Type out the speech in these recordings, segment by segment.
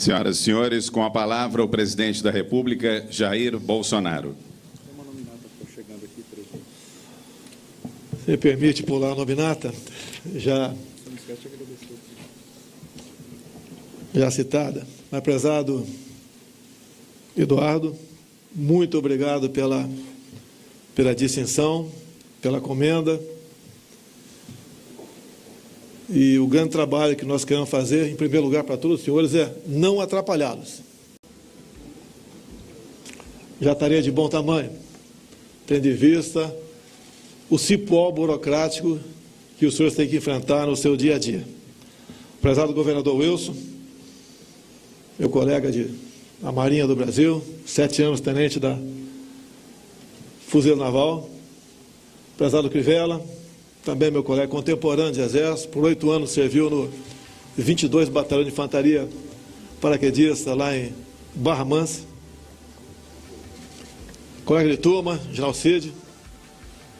Senhoras e senhores, com a palavra o presidente da República, Jair Bolsonaro. Se me permite pular a nominata, já citada. Mas, prezado Eduardo, muito obrigado pela distinção, pela comenda. E o grande trabalho que nós queremos fazer, em primeiro lugar, para todos os senhores, é não atrapalhá-los. Já estaria de bom tamanho, tendo em vista o cipó burocrático que os senhores têm que enfrentar no seu dia a dia. Prezado governador Wilson, meu colega da Marinha do Brasil, 7 anos tenente da Fuzileiro Naval. Prezado Crivella, também meu colega contemporâneo de Exército, por 8 anos serviu no 22 Batalhão de Infantaria Paraquedista, lá em Barra Mansa. Colega de turma, General Cid,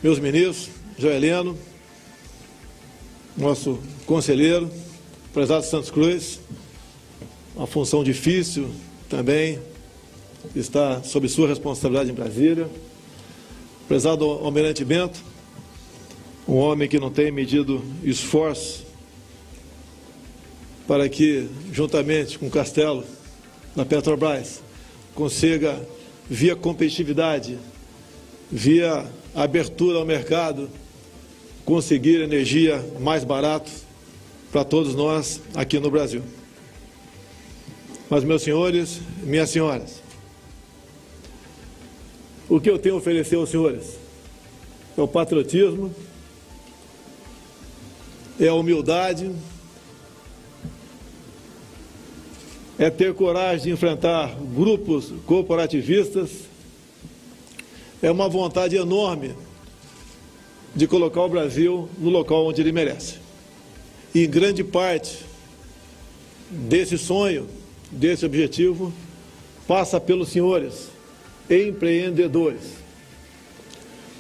meus ministros, Joeleno, nosso conselheiro, prezado Santos Cruz, uma função difícil também, está sob sua responsabilidade em Brasília. Prezado Almirante Bento, um homem que não tem medido esforço para que, juntamente com o Castelo, da Petrobras, consiga, via competitividade, via abertura ao mercado, conseguir energia mais barata para todos nós aqui no Brasil. Mas, meus senhores, minhas senhoras, o que eu tenho a oferecer aos senhores é o patriotismo, é a humildade, é ter coragem de enfrentar grupos corporativistas, é uma vontade enorme de colocar o Brasil no local onde ele merece. E grande parte desse sonho, desse objetivo, passa pelos senhores empreendedores.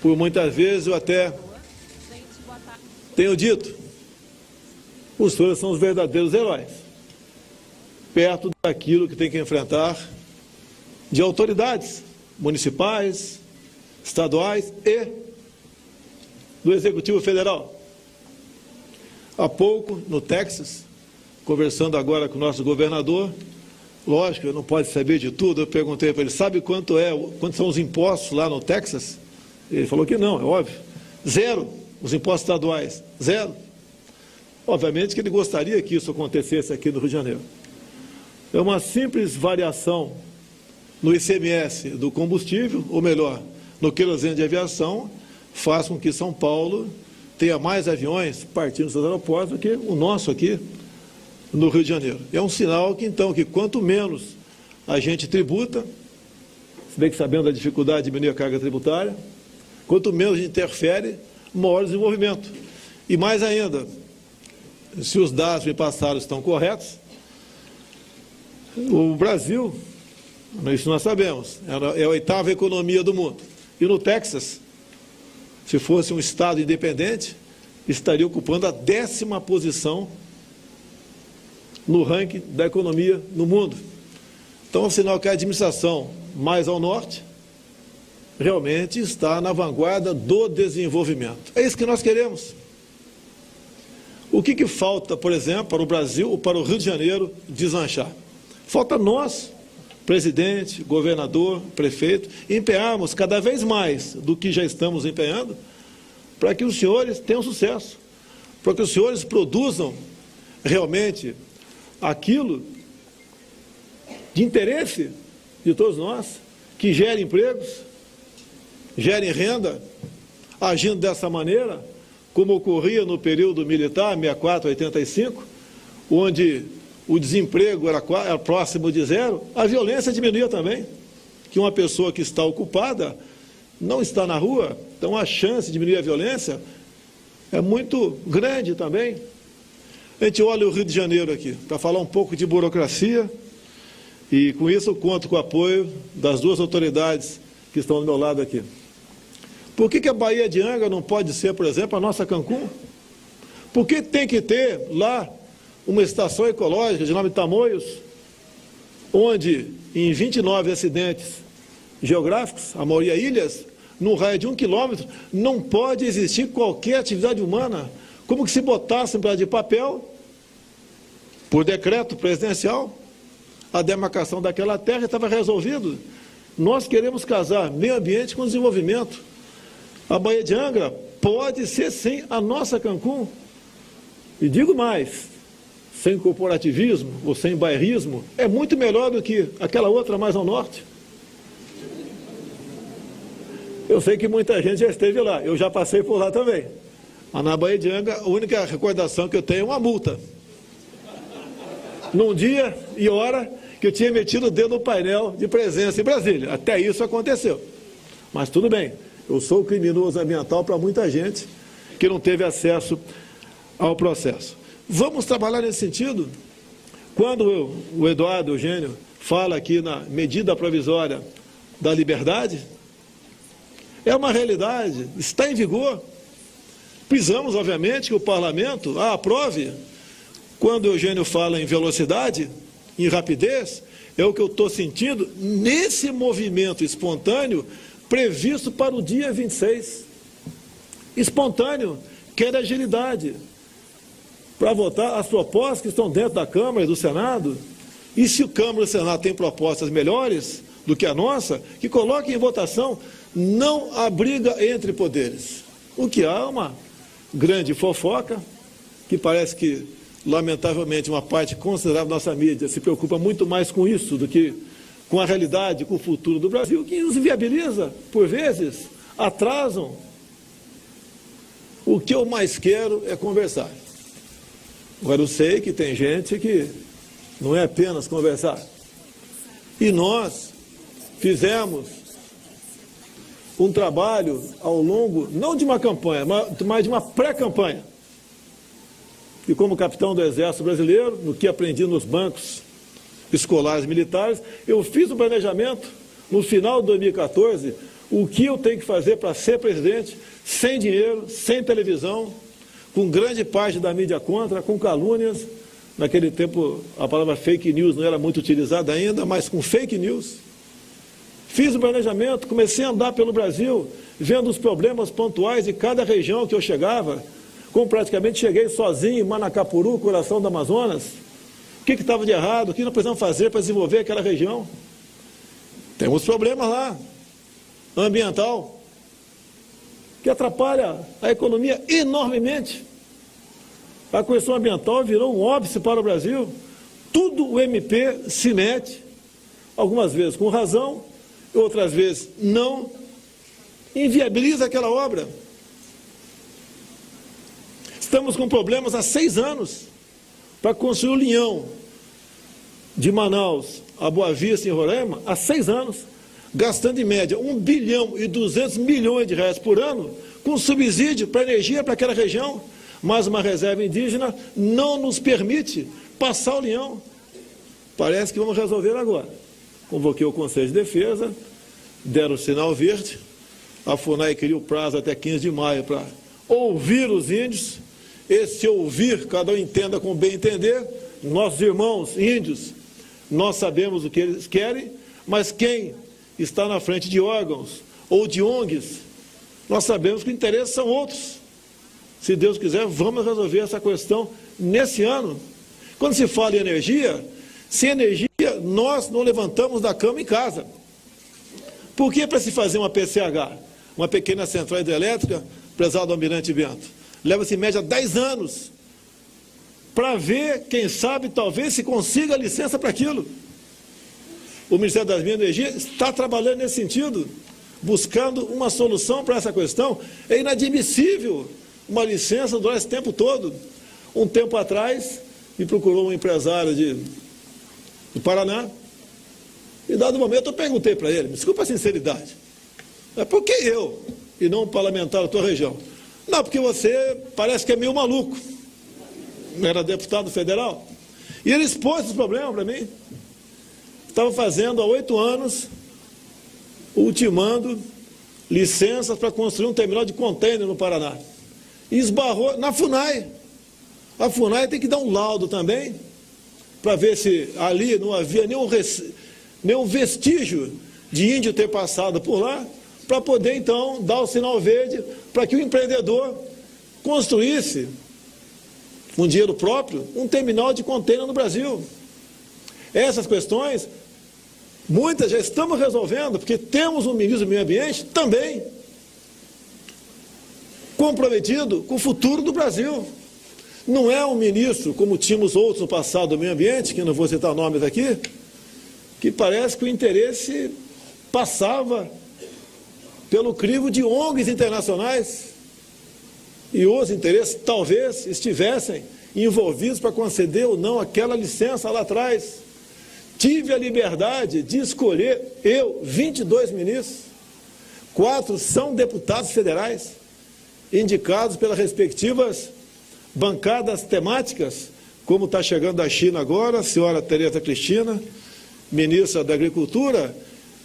Por muitas vezes eu até tenho dito, os senhores são os verdadeiros heróis, perto daquilo que tem que enfrentar de autoridades municipais, estaduais e do Executivo Federal. Há pouco, no Texas, conversando agora com o nosso governador, lógico, não pode saber de tudo, eu perguntei para ele, sabe quantos são os impostos lá no Texas? Ele falou que não, é óbvio. 0, os impostos estaduais, 0. Obviamente que ele gostaria que isso acontecesse aqui no Rio de Janeiro. É uma simples variação no ICMS do combustível, ou melhor, no querosene de aviação, faz com que São Paulo tenha mais aviões partindo dos seus aeroportos do que o nosso aqui no Rio de Janeiro. É um sinal que, então, que quanto menos a gente tributa, se bem que sabendo da dificuldade de diminuir a carga tributária, quanto menos a gente interfere, maior o desenvolvimento. E mais ainda, se os dados me passaram estão corretos, o Brasil, isso nós sabemos, é a 8ª economia do mundo. E no Texas, se fosse um estado independente, estaria ocupando a 10ª posição no ranking da economia no mundo. Então, é um sinal que a administração mais ao norte realmente está na vanguarda do desenvolvimento. É isso que nós queremos. O que falta, por exemplo, para o Brasil ou para o Rio de Janeiro deslanchar? Falta nós, presidente, governador, prefeito, empenharmos cada vez mais do que já estamos empenhando para que os senhores tenham sucesso, para que os senhores produzam realmente aquilo de interesse de todos nós, que gere empregos, gere renda, agindo dessa maneira, como ocorria no período militar, 64 a 85, onde o desemprego era próximo de 0, a violência diminuía também, que uma pessoa que está ocupada não está na rua, então a chance de diminuir a violência é muito grande também. A gente olha o Rio de Janeiro aqui, para falar um pouco de burocracia, e com isso eu conto com o apoio das 2 autoridades que estão do meu lado aqui. Por que a Baía de Angra não pode ser, por exemplo, a nossa Cancún? Por que tem que ter lá uma estação ecológica de nome Tamoios, onde em 29 acidentes geográficos, a maioria ilhas, num raio de 1 quilômetro, não pode existir qualquer atividade humana, como que se botasse um pedaço de papel, por decreto presidencial, a demarcação daquela terra e estava resolvido. Nós queremos casar meio ambiente com desenvolvimento. A Baía de Angra pode ser, sim, a nossa Cancún. E digo mais, sem corporativismo ou sem bairrismo, é muito melhor do que aquela outra mais ao norte. Eu sei que muita gente já esteve lá, eu já passei por lá também. Mas na Baía de Angra, a única recordação que eu tenho é uma multa. Num dia e hora que eu tinha metido o dedo no painel de presença em Brasília. Até isso aconteceu. Mas tudo bem, eu sou criminoso ambiental para muita gente que não teve acesso ao processo. Vamos trabalhar nesse sentido? Quando o Eduardo Eugênio fala aqui na medida provisória da liberdade, é uma realidade, está em vigor. Precisamos, obviamente, que o parlamento a aprove. Quando o Eugênio fala em velocidade, em rapidez, é o que eu estou sentindo nesse movimento espontâneo previsto para o dia 26. Espontâneo, quer agilidade, para votar as propostas que estão dentro da Câmara e do Senado. E se o Câmara e o Senado têm propostas melhores do que a nossa, que coloquem em votação. Não há briga entre poderes. O que há é uma grande fofoca, que parece que, lamentavelmente, uma parte considerável da nossa mídia se preocupa muito mais com isso do que com a realidade, com o futuro do Brasil, que nos inviabiliza, por vezes, atrasam. O que eu mais quero é conversar. Agora, eu sei que tem gente que não é apenas conversar. E nós fizemos um trabalho ao longo, não de uma campanha, mas de uma pré-campanha. E como capitão do Exército Brasileiro, no que aprendi nos bancos escolares militares, eu fiz um planejamento, no final de 2014, o que eu tenho que fazer para ser presidente, sem dinheiro, sem televisão, com grande parte da mídia contra, com calúnias. Naquele tempo, a palavra fake news não era muito utilizada ainda, mas com fake news. Fiz o planejamento, comecei a andar pelo Brasil, vendo os problemas pontuais de cada região que eu chegava, como praticamente cheguei sozinho em Manacapuru, coração do Amazonas. O que estava de errado? O que nós precisamos fazer para desenvolver aquela região? Temos problemas lá, ambiental, que atrapalha a economia enormemente. A questão ambiental virou um óbice para o Brasil. Tudo o MP se mete, algumas vezes com razão, outras vezes não, inviabiliza aquela obra. Estamos com problemas há 6 anos para construir o linhão de Manaus a Boa Vista, em Roraima, há 6 anos, gastando em média 1 bilhão e 200 milhões de reais por ano, com subsídio para energia para aquela região, mas uma reserva indígena não nos permite passar o linhão. Parece que vamos resolver agora. Convoquei o Conselho de Defesa, deram o sinal verde, a FUNAI queria o prazo até 15 de maio para ouvir os índios. Esse ouvir, cada um entenda com bem entender. Nossos irmãos índios, nós sabemos o que eles querem, mas quem está na frente de órgãos ou de ONGs, nós sabemos que os interesses são outros. Se Deus quiser, vamos resolver essa questão nesse ano. Quando se fala em energia, sem energia, nós não levantamos da cama em casa. Por que para se fazer uma PCH, uma pequena central hidrelétrica, prezado Almirante Bento? Leva-se em média 10 anos para ver, quem sabe, talvez se consiga a licença para aquilo. O Ministério das Minas e Energia está trabalhando nesse sentido, buscando uma solução para essa questão. É inadmissível uma licença durar esse tempo todo. Um tempo atrás, me procurou um empresário do Paraná, e dado momento eu perguntei para ele, desculpa a sinceridade, mas por que eu e não um parlamentar da tua região? Não, porque você parece que é meio maluco. Era deputado federal. E ele expôs esse problema para mim. Estava fazendo há 8 anos, ultimando licenças para construir um terminal de contêiner no Paraná. E esbarrou na FUNAI. A FUNAI tem que dar um laudo também para ver se ali não havia nenhum vestígio de índio ter passado por lá, para poder, então, dar o sinal verde para que o empreendedor construísse, com dinheiro próprio, um terminal de contêiner no Brasil. Essas questões, muitas já estamos resolvendo, porque temos um ministro do Meio Ambiente também comprometido com o futuro do Brasil. Não é um ministro, como tínhamos outros no passado do Meio Ambiente, que eu não vou citar nomes aqui, que parece que o interesse passava pelo crivo de ONGs internacionais e os interesses talvez estivessem envolvidos para conceder ou não aquela licença lá atrás. Tive a liberdade de escolher, 22 ministros, 4 são deputados federais, indicados pelas respectivas bancadas temáticas, como está chegando da China agora, a senhora Tereza Cristina, ministra da Agricultura,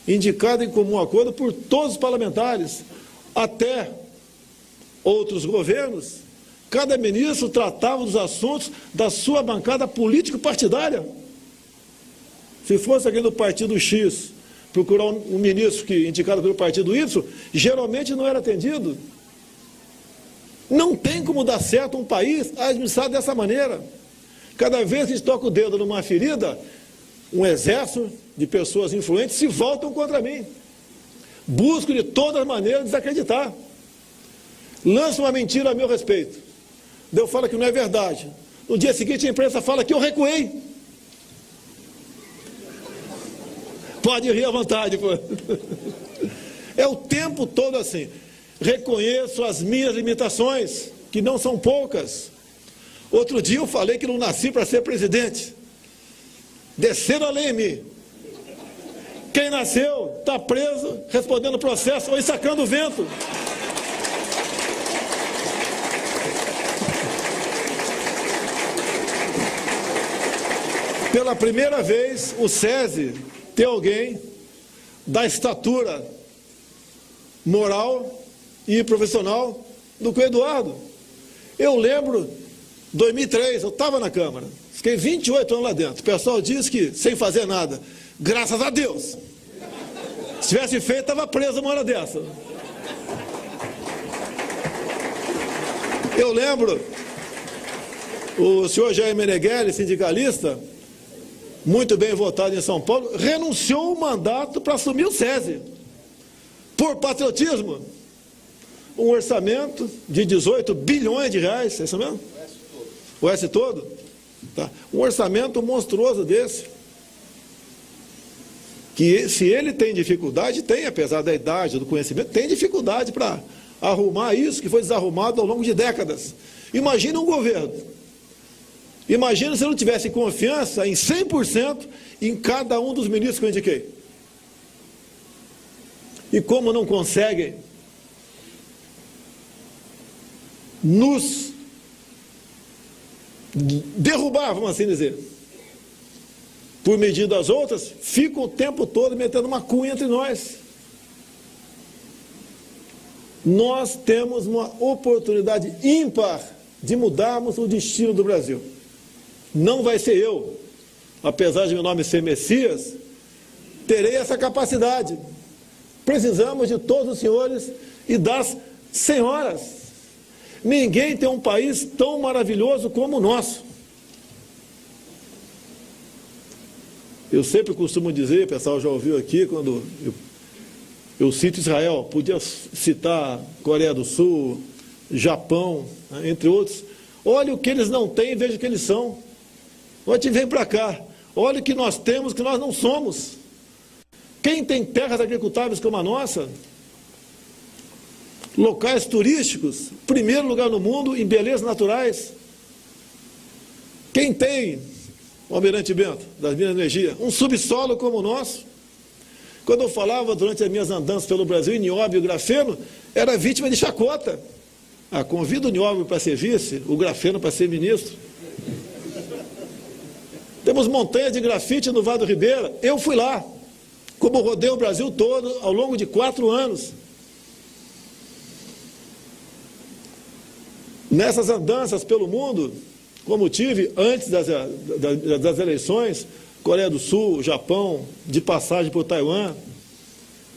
indicada em comum acordo por todos os parlamentares, até outros governos, cada ministro tratava dos assuntos da sua bancada político-partidária. Se fosse aqui do partido X, procurar um ministro indicado pelo partido Y, geralmente não era atendido. Não tem como dar certo um país administrado dessa maneira. Cada vez que a gente toca o dedo numa ferida, um exército de pessoas influentes se voltam contra mim. Busco de todas as maneiras desacreditar. Lançam uma mentira a meu respeito. Eu falo que não é verdade. No dia seguinte a imprensa fala que eu recuei. Pode rir à vontade, pô. É o tempo todo assim. Reconheço as minhas limitações, que não são poucas. Outro dia eu falei que não nasci para ser presidente. Desceram a lei em mim. Quem nasceu está preso, respondendo processo ou ensacando o vento. Pela primeira vez, o SESI tem alguém da estatura moral e profissional do que o Eduardo. Eu lembro, 2003, eu estava na Câmara, fiquei 28 anos lá dentro. O pessoal diz que sem fazer nada. Graças a Deus. Se tivesse feito, estava preso uma hora dessa. Eu lembro, o senhor Jair Meneghelli, sindicalista, muito bem votado em São Paulo, renunciou o mandato para assumir o SESI. Por patriotismo. Um orçamento de 18 bilhões de reais, é isso mesmo? O S todo? Tá. Um orçamento monstruoso desse. Que se ele tem dificuldade, tem, apesar da idade, do conhecimento, tem dificuldade para arrumar isso que foi desarrumado ao longo de décadas. Imagina um governo. Imagina se eu não tivesse confiança em 100% em cada um dos ministros que eu indiquei. E como não conseguem nos derrubar, vamos assim dizer, por medida das outras, ficam o tempo todo metendo uma cunha entre nós. Nós temos uma oportunidade ímpar de mudarmos o destino do Brasil. Não vai ser eu, apesar de meu nome ser Messias, terei essa capacidade. Precisamos de todos os senhores e das senhoras. Ninguém tem um país tão maravilhoso como o nosso. Eu sempre costumo dizer, o pessoal já ouviu aqui, quando eu cito Israel, podia citar Coreia do Sul, Japão, né, entre outros. Olha o que eles não têm e veja o que eles são. Hoje vem para cá. Olha o que nós temos, que nós não somos. Quem tem terras agricultáveis como a nossa, locais turísticos, primeiro lugar no mundo em belezas naturais. Quem tem, o Almirante Bento, das Minas de Energia, um subsolo como o nosso. Quando eu falava durante as minhas andanças pelo Brasil, em nióbio e grafeno, era vítima de chacota. Convido o nióbio para ser vice, o grafeno para ser ministro. Temos montanhas de grafite no Vale do Ribeira. Eu fui lá, como rodei o Brasil todo ao longo de 4 anos. Nessas andanças pelo mundo, como tive antes das eleições, Coreia do Sul, Japão, de passagem por Taiwan,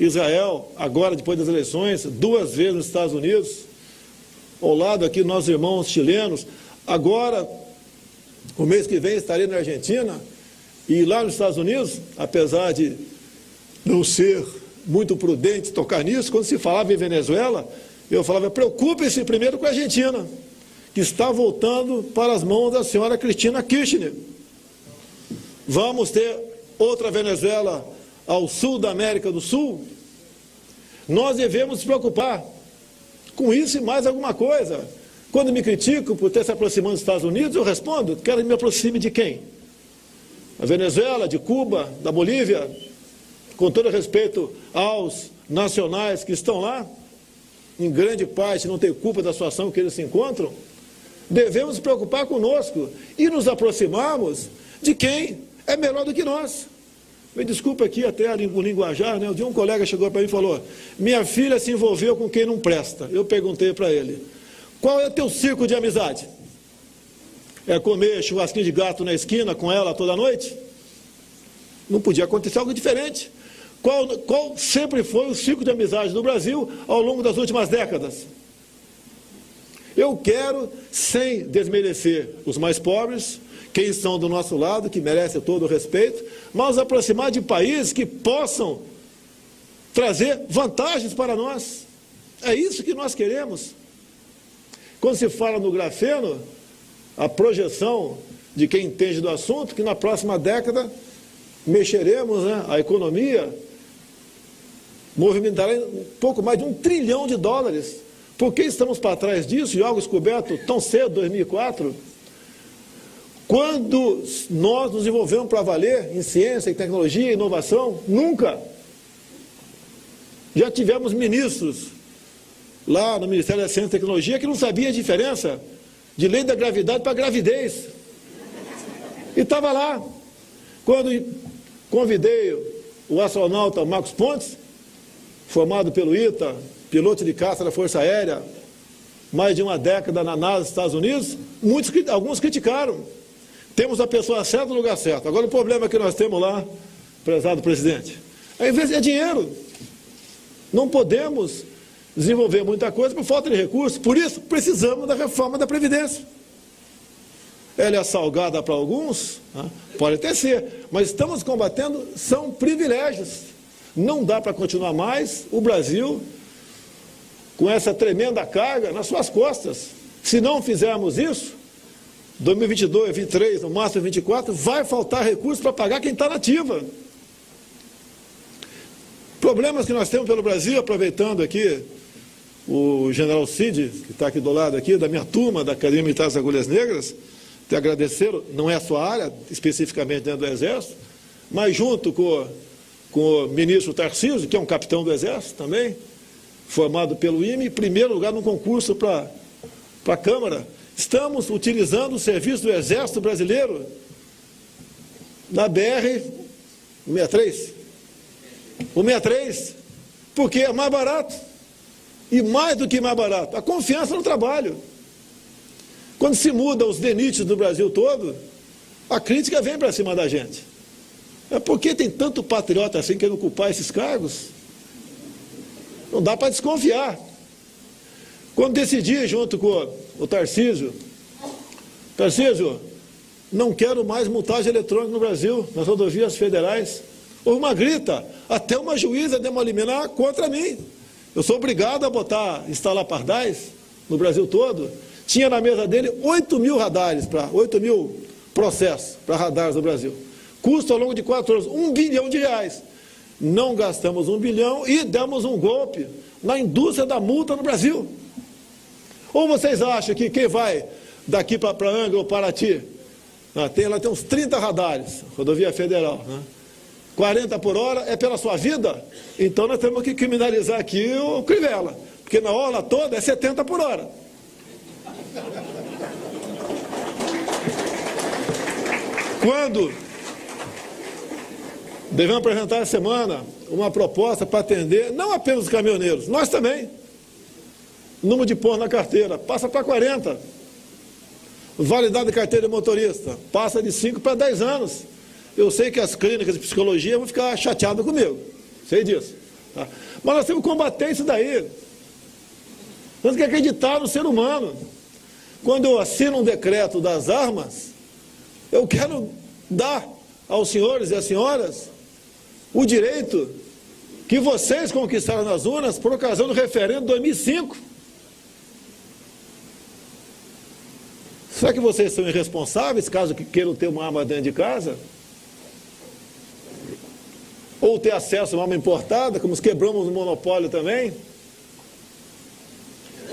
Israel, agora depois das eleições, 2 vezes nos Estados Unidos, ao lado aqui nossos irmãos chilenos. Agora, o mês que vem estarei na Argentina, e lá nos Estados Unidos, apesar de não ser muito prudente tocar nisso, quando se falava em Venezuela, eu falava, preocupe-se primeiro com a Argentina, que está voltando para as mãos da senhora Cristina Kirchner. Vamos ter outra Venezuela ao sul da América do Sul? Nós devemos nos preocupar com isso e mais alguma coisa. Quando me critico por ter se aproximado dos Estados Unidos, eu respondo, quero que me aproxime de quem? A Venezuela, de Cuba, da Bolívia, com todo respeito aos nacionais que estão lá, em grande parte não tem culpa da situação que eles se encontram, devemos nos preocupar conosco e nos aproximarmos de quem é melhor do que nós. Me desculpa aqui até o linguajar, né? Um dia um colega chegou para mim e falou, minha filha se envolveu com quem não presta. Eu perguntei para ele, qual é o teu círculo de amizade? É comer churrasquinho de gato na esquina com ela toda noite? Não podia acontecer algo diferente. Qual sempre foi o círculo de amizade do Brasil ao longo das últimas décadas? Eu quero, sem desmerecer os mais pobres, quem estão do nosso lado, que merecem todo o respeito, mas aproximar de países que possam trazer vantagens para nós. É isso que nós queremos. Quando se fala no grafeno, a projeção de quem entende do assunto, que na próxima década mexeremos, né, a economia, movimentará um pouco mais de $1 trilhão. Por que estamos para trás disso, de algo descoberto tão cedo, 2004? Quando nós nos envolvemos para valer em ciência, em tecnologia, em inovação? Nunca. Já tivemos ministros lá no Ministério da Ciência e Tecnologia que não sabia a diferença de lei da gravidade para gravidez. E estava lá. Quando convidei o astronauta Marcos Pontes, formado pelo ITA, piloto de caça da Força Aérea, mais de uma década na NASA dos Estados Unidos, alguns criticaram. Temos a pessoa certa no lugar certo. Agora o problema que nós temos lá, prezado presidente, é dinheiro. Não podemos desenvolver muita coisa por falta de recursos. Por isso, precisamos da reforma da Previdência. Ela é salgada para alguns, né? Pode até ser, mas estamos combatendo, são privilégios. Não dá para continuar mais o Brasil com essa tremenda carga nas suas costas. Se não fizermos isso, 2022, 2023, no máximo 2024, vai faltar recursos para pagar quem está na ativa. Problemas que nós temos pelo Brasil, aproveitando aqui o general Cid, que está aqui do lado aqui, da minha turma, da Academia Militar das Agulhas Negras, te agradecer, não é a sua área, especificamente dentro do Exército, mas junto com o ministro Tarcísio, que é um capitão do Exército também, formado pelo IME, em primeiro lugar no concurso para a Câmara. Estamos utilizando o serviço do Exército Brasileiro na BR-63. O 63, porque é mais barato. E mais do que mais barato, a confiança no trabalho. Quando se muda os DENITs do Brasil todo, a crítica vem para cima da gente. É porque tem tanto patriota assim querendo ocupar esses cargos? Não dá para desconfiar. Quando decidi, junto com o Tarcísio, não quero mais multagem eletrônica no Brasil, nas rodovias federais. Houve uma grita, até uma juíza deu uma liminar contra mim. Eu sou obrigado a instalar pardais no Brasil todo. Tinha na mesa dele 8 mil radares, 8 mil processos para radares no Brasil. Custo ao longo de 4 anos, R$1 bilhão. Não gastamos 1 bilhão e demos um golpe na indústria da multa no Brasil. Ou vocês acham que quem vai daqui para Angra ou Paraty, lá tem uns 30 radares, rodovia federal, né? 40 por hora é pela sua vida? Então nós temos que criminalizar aqui o Crivella, porque na orla toda é 70 por hora. Quando devemos apresentar essa semana uma proposta para atender não apenas os caminhoneiros, nós também. O número de pontos na carteira passa para 40. Validade de carteira de motorista, passa de 5 para 10 anos. Eu sei que as clínicas de psicologia vão ficar chateadas comigo, sei disso. Tá? Mas nós temos que combater isso daí. Nós temos que acreditar no ser humano. Quando eu assino um decreto das armas, eu quero dar aos senhores e às senhoras o direito que vocês conquistaram nas urnas por ocasião do referendo de 2005. Será que vocês são irresponsáveis caso queiram ter uma arma dentro de casa? Ou ter acesso a uma arma importada, como quebramos o monopólio também?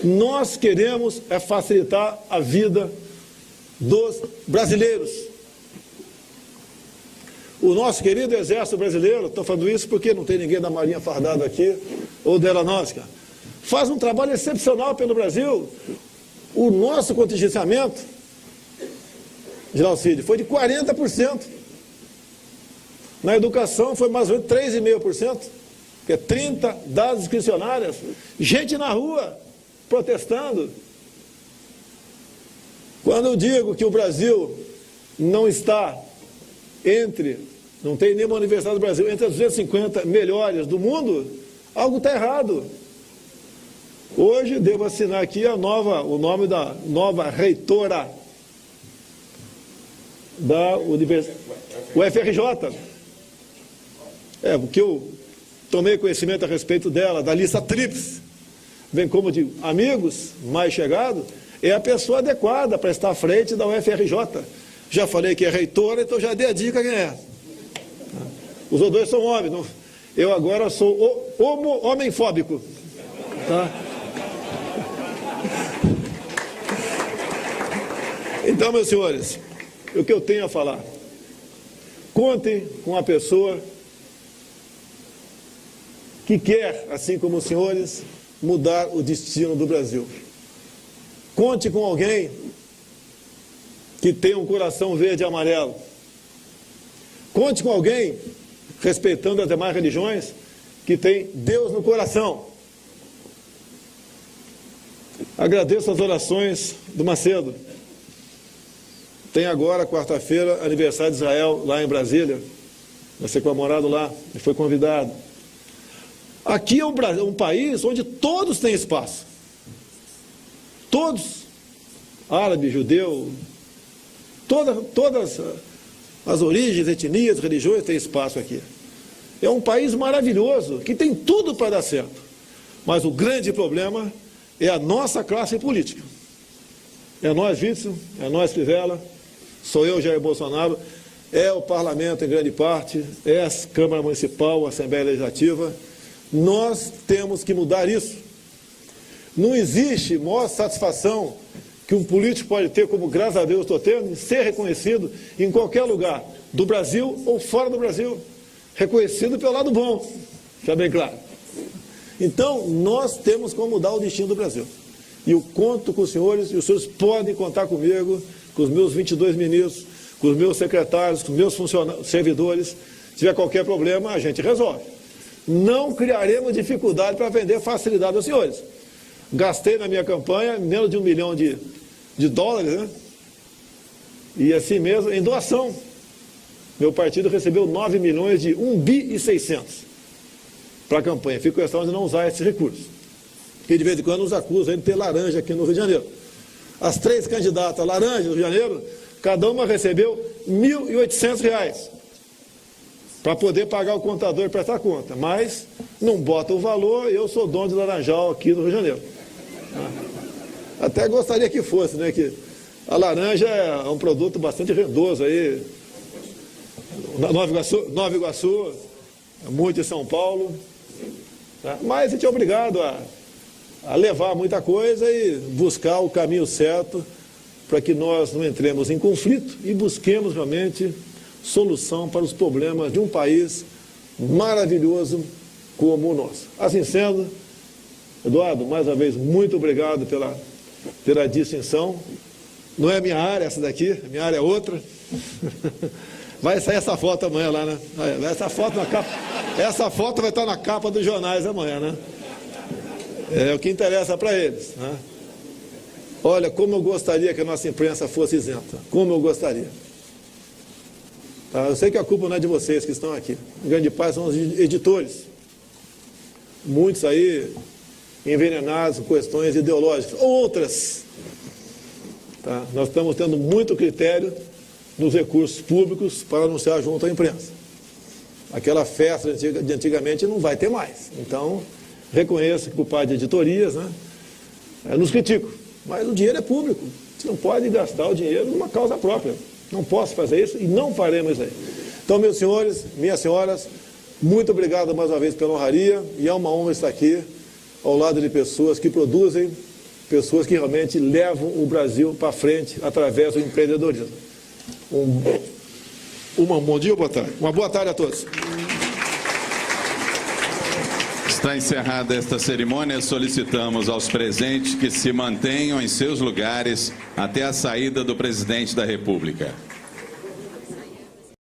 Nós queremos facilitar a vida dos brasileiros. O nosso querido Exército Brasileiro, estou falando isso porque não tem ninguém da Marinha fardado aqui, ou da Aeronáutica, faz um trabalho excepcional pelo Brasil. O nosso contingenciamento, Geraldo Cid, foi de 40%. Na educação foi mais ou menos 3,5%, que é 30 dados discricionárias. Gente na rua, protestando. Quando eu digo que o Brasil não está não tem nenhuma universidade do Brasil entre as 250 melhores do mundo, algo está errado. Hoje devo assinar aqui o nome da nova reitora da UFRJ. Porque eu tomei conhecimento a respeito dela, da lista tríplice, bem como de amigos mais chegados, é a pessoa adequada para estar à frente da UFRJ. Já falei que é reitora, então já dei a dica quem é. Os dois são homens. Não? Eu agora sou homem-fóbico. Tá? Então, meus senhores, o que eu tenho a falar? Contem com a pessoa que quer, assim como os senhores, mudar o destino do Brasil. Conte com alguém que tem um coração verde e amarelo. Conte com alguém, respeitando as demais religiões, que tem Deus no coração. Agradeço as orações do Macedo. Tem agora, quarta-feira, aniversário de Israel, lá em Brasília. Vai ser comemorado lá, ele foi convidado. Aqui é um país onde todos têm espaço. Todos. Árabe, judeu, todas as origens, etnias, religiões têm espaço aqui. É um país maravilhoso, que tem tudo para dar certo. Mas o grande problema é a nossa classe política. É nós, Witzel, é nós, Crivella, sou eu, Jair Bolsonaro, é o parlamento em grande parte, é a Câmara Municipal, a Assembleia Legislativa. Nós temos que mudar isso. Não existe maior satisfação que um político pode ter, como graças a Deus estou tendo, em ser reconhecido em qualquer lugar, do Brasil ou fora do Brasil. Reconhecido pelo lado bom, fica bem claro. Então, nós temos como mudar o destino do Brasil. E eu conto com os senhores, e os senhores podem contar comigo, com os meus 22 ministros, com os meus secretários, com os meus servidores. Se tiver qualquer problema, a gente resolve. Não criaremos dificuldade para vender facilidade aos senhores. Gastei na minha campanha menos de $1 milhão de dólares, né? E assim mesmo, em doação. Meu partido recebeu 9 milhões de 1 bi e 600 para a campanha. Fico questão de não usar esse recurso. Porque de vez em quando nos acusam de ter laranja aqui no Rio de Janeiro. As 3 candidatas laranjas do Rio de Janeiro, cada uma recebeu R$ 1.800 para poder pagar o contador e prestar conta. Mas não bota o valor, eu sou dono de laranjal aqui no Rio de Janeiro. Até gostaria que fosse, né? Que a laranja é um produto bastante rendoso aí. Nova Iguaçu, muito em São Paulo. Tá? Mas a gente é obrigado a levar muita coisa e buscar o caminho certo para que nós não entremos em conflito e busquemos realmente solução para os problemas de um país maravilhoso como o nosso. Assim sendo, Eduardo, mais uma vez, muito obrigado pela distinção. Não é minha área essa daqui, a minha área é outra. Vai sair essa foto amanhã lá, né? Essa foto vai estar na capa dos jornais amanhã, né? É o que interessa para eles, né? Olha, como eu gostaria que a nossa imprensa fosse isenta. Como eu gostaria. Tá? Eu sei que a culpa não é de vocês que estão aqui. Em grande parte são os editores. Muitos aí envenenados com questões ideológicas. Outras. Tá? Nós estamos tendo muito critério nos recursos públicos para anunciar junto à imprensa. Aquela festa de antigamente não vai ter mais. Então, reconheço que por parte de editorias, né, nos critico. Mas o dinheiro é público. Você não pode gastar o dinheiro numa causa própria. Não posso fazer isso e não faremos isso aí. Então, meus senhores, minhas senhoras, muito obrigado mais uma vez pela honraria e é uma honra estar aqui ao lado de pessoas que produzem, pessoas que realmente levam o Brasil para frente através do empreendedorismo. Um bom dia ou boa tarde? Uma boa tarde a todos. Está encerrada esta cerimônia. Solicitamos aos presentes que se mantenham em seus lugares até a saída do presidente da República.